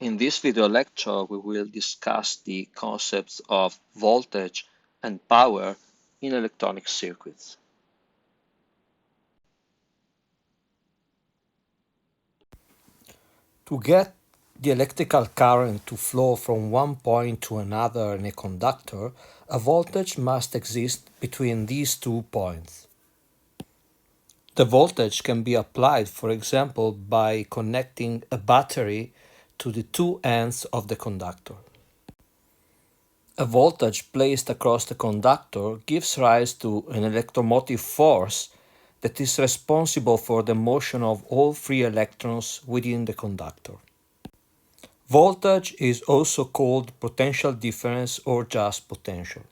In this video lecture, we will discuss the concepts of voltage and power in electronic circuits. To get the electrical current to flow from one point to another in a conductor, a voltage must exist between these 2 points. The voltage can be applied, for example, by connecting a battery to the 2 ends of the conductor. A voltage placed across the conductor gives rise to an electromotive force that is responsible for the motion of all free electrons within the conductor. Voltage is also called potential difference or just potential.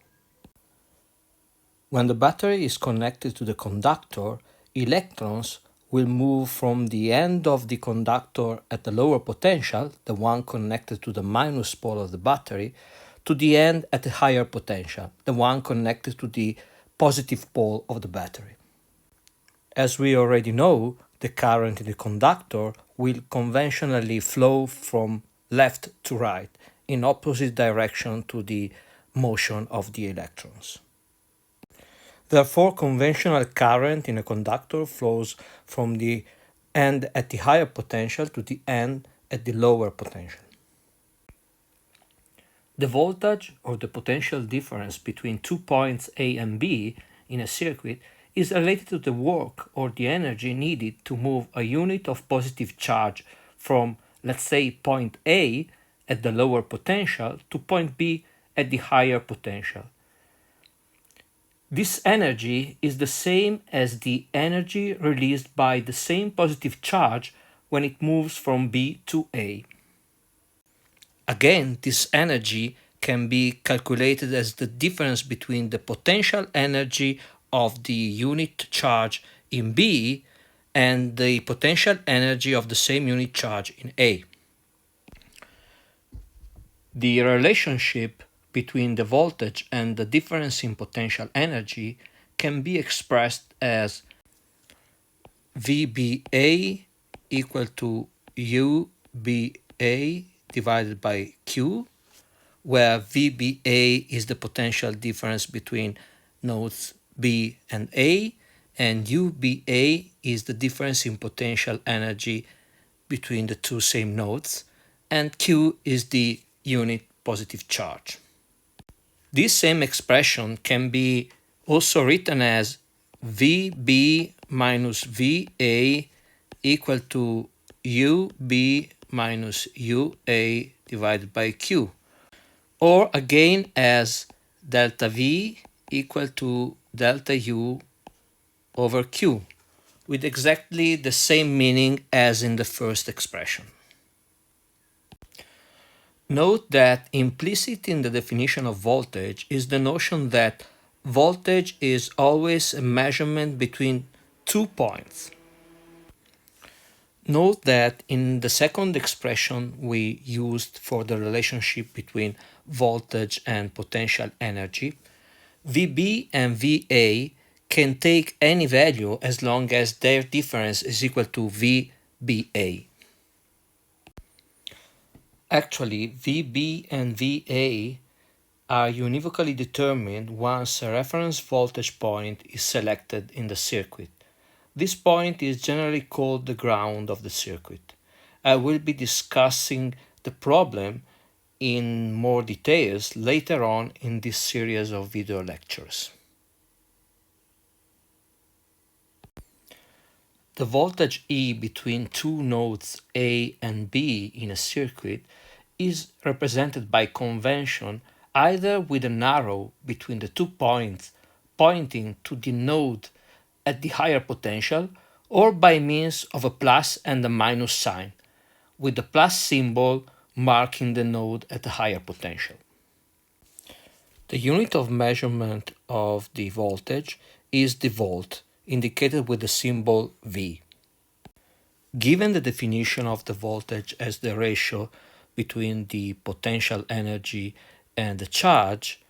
When the battery is connected to the conductor, electrons will move from the end of the conductor at the lower potential, the one connected to the minus pole of the battery, to the end at the higher potential, the one connected to the positive pole of the battery. As we already know, the current in the conductor will conventionally flow from left to right in opposite direction to the motion of the electrons. Therefore, conventional current in a conductor flows from the end at the higher potential to the end at the lower potential. The voltage or the potential difference between 2 points A and B in a circuit is related to the work or the energy needed to move a unit of positive charge from, let's say, point A at the lower potential to point B at the higher potential. This energy is the same as the energy released by the same positive charge when it moves from B to A. Again, this energy can be calculated as the difference between the potential energy of the unit charge in B and the potential energy of the same unit charge in A. The relationship between the voltage and the difference in potential energy can be expressed as VBA equal to UBA divided by Q, where VBA is the potential difference between nodes B and A, and UBA is the difference in potential energy between the two same nodes, and Q is the unit positive charge. This same expression can be also written as VB minus VA equal to UB minus UA divided by Q, or again as delta V equal to delta U over Q, with exactly the same meaning as in the first expression. Note that implicit in the definition of voltage is the notion that voltage is always a measurement between 2 points. Note that in the second expression we used for the relationship between voltage and potential energy, VB and VA can take any value as long as their difference is equal to VBA. Actually, VB and VA are univocally determined once a reference voltage point is selected in the circuit. This point is generally called the ground of the circuit. I will be discussing the problem in more details later on in this series of video lectures. The voltage E between two nodes A and B in a circuit is represented by convention either with an arrow between the 2 points pointing to the node at the higher potential, or by means of a plus and a minus sign, with the plus symbol marking the node at the higher potential. The unit of measurement of the voltage is the volt, indicated with the symbol V. Given the definition of the voltage as the ratio between the potential energy and the charge,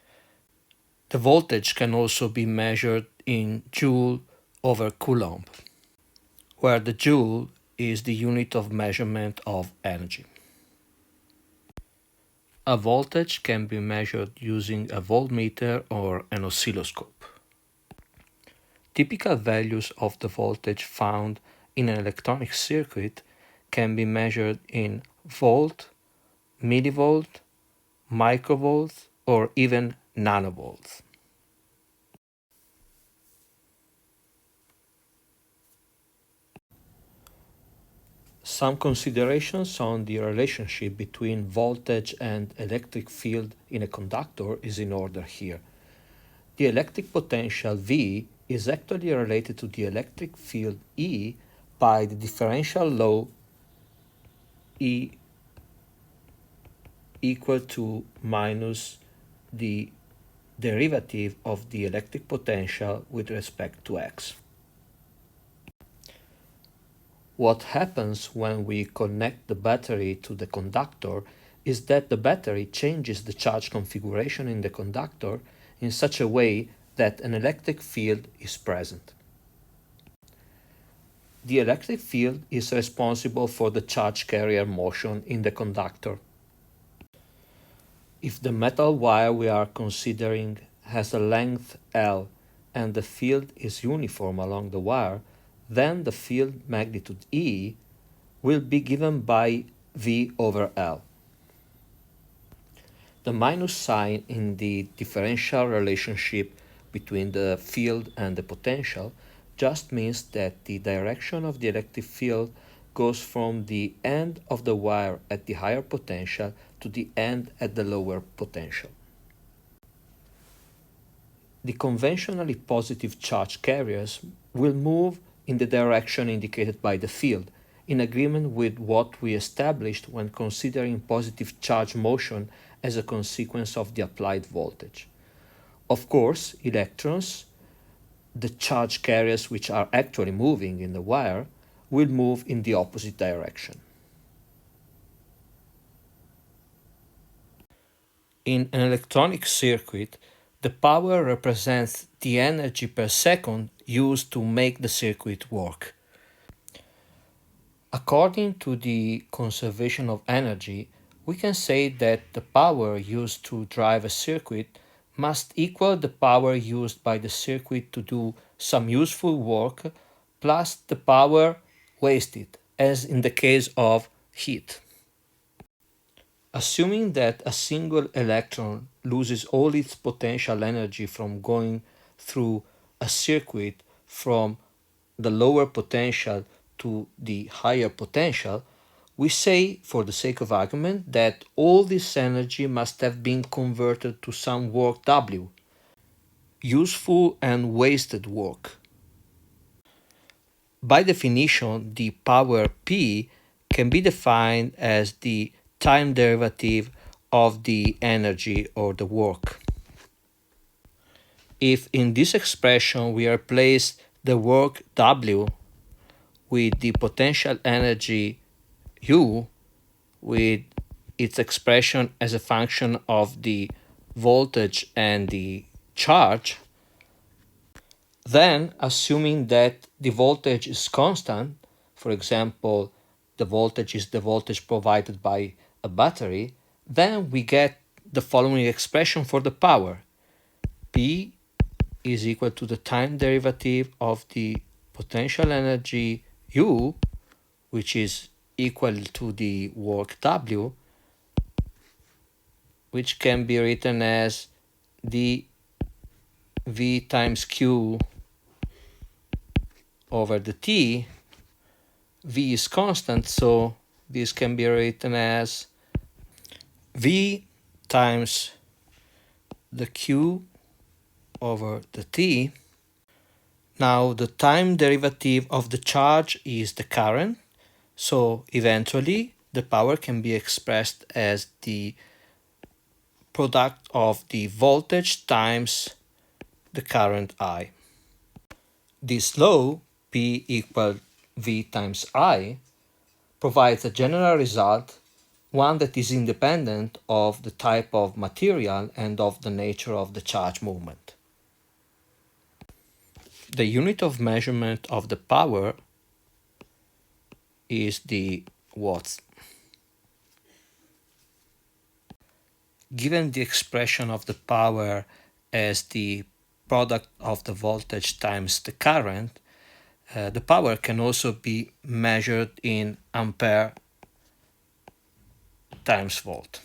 the voltage can also be measured in joule over coulomb, where the joule is the unit of measurement of energy. A voltage can be measured using a voltmeter or an oscilloscope. Typical values of the voltage found in an electronic circuit can be measured in volt, millivolt, microvolts, or even nanovolts. Some considerations on the relationship between voltage and electric field in a conductor is in order here. The electric potential V is actually related to the electric field E by the differential law E equal to minus the derivative of the electric potential with respect to x. What happens when we connect the battery to the conductor is that the battery changes the charge configuration in the conductor in such a way that an electric field is present. The electric field is responsible for the charge carrier motion in the conductor. If the metal wire we are considering has a length L and the field is uniform along the wire, then the field magnitude E will be given by V over L. The minus sign in the differential relationship between the field and the potential just means that the direction of the electric field goes from the end of the wire at the higher potential to the end at the lower potential. The conventionally positive charge carriers will move in the direction indicated by the field, in agreement with what we established when considering positive charge motion as a consequence of the applied voltage. Of course, electrons, the charge carriers which are actually moving in the wire, will move in the opposite direction. In an electronic circuit, the power represents the energy per second used to make the circuit work. According to the conservation of energy, we can say that the power used to drive a circuit must equal the power used by the circuit to do some useful work plus the power wasted, as in the case of heat. Assuming that a single electron loses all its potential energy from going through a circuit from the lower potential to the higher potential, we say, for the sake of argument, that all this energy must have been converted to some work W, useful and wasted work. By definition, the power P can be defined as the time derivative of the energy or the work. If in this expression we replace the work W with the potential energy U with its expression as a function of the voltage and the charge, then assuming that the voltage is constant, for example, the voltage is the voltage provided by a battery, then we get the following expression for the power. P is equal to the time derivative of the potential energy U, which is equal to the work W, which can be written as dV times Q over the T. V is constant, so this can be written as V times the Q over the T. Now the time derivative of the charge is the current, so eventually the power can be expressed as the product of the voltage times the current I. This law, P equal V times I, provides a general result, one that is independent of the type of material and of the nature of the charge movement. The unit of measurement of the power is the watts. given the expression of the power as the product of the voltage times the current, the power can also be measured in ampere times volt.